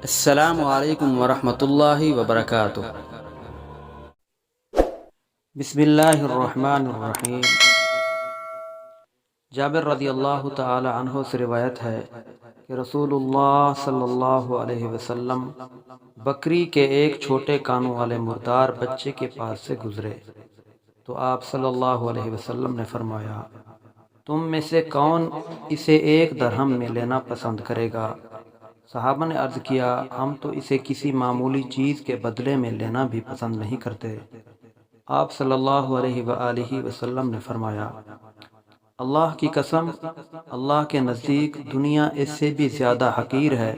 السلام علیکم ورحمۃ اللہ وبرکاتہ۔ بسم اللہ الرحمن الرحیم۔ جابر رضی اللہ تعالی عنہ سے روایت ہے کہ رسول اللہ صلی اللہ علیہ وسلم بکری کے ایک چھوٹے کانوں والے مردار بچے کے پاس سے گزرے تو آپ صلی اللہ علیہ وسلم نے فرمایا، تم میں سے کون اسے 1 درہم میں لینا پسند کرے گا؟ صحابہ نے عرض کیا، ہم تو اسے کسی معمولی چیز کے بدلے میں لینا بھی پسند نہیں کرتے۔ آپ صلی اللہ علیہ وآلہ وسلم نے فرمایا، اللہ کی قسم، اللہ کے نزدیک دنیا اس سے بھی زیادہ حقیر ہے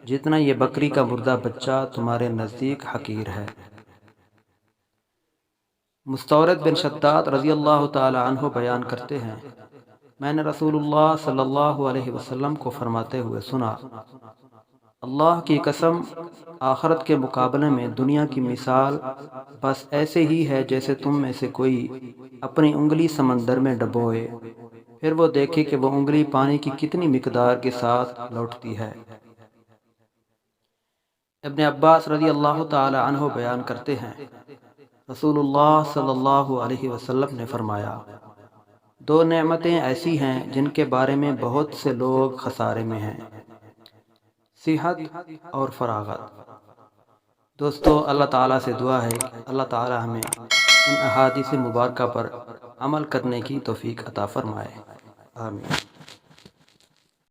جتنا یہ بکری کا مردہ بچہ تمہارے نزدیک حقیر ہے۔ مستورد بن شداد رضی اللہ تعالی عنہ بیان کرتے ہیں، میں نے رسول اللہ صلی اللہ علیہ وسلم کو فرماتے ہوئے سنا، اللہ کی قسم، آخرت کے مقابلے میں دنیا کی مثال بس ایسے ہی ہے جیسے تم میں سے کوئی اپنی انگلی سمندر میں ڈبوئے، پھر وہ دیکھے کہ وہ انگلی پانی کی کتنی مقدار کے ساتھ لوٹتی ہے۔ ابن عباس رضی اللہ تعالی عنہ بیان کرتے ہیں، رسول اللہ صلی اللہ علیہ وسلم نے فرمایا، 2 نعمتیں ایسی ہیں جن کے بارے میں بہت سے لوگ خسارے میں ہیں، صحت اور فراغت۔ دوستو، اللہ تعالیٰ سے دعا ہے کہ اللہ تعالیٰ ہمیں ان احادیث مبارکہ پر عمل کرنے کی توفیق عطا فرمائے، آمین۔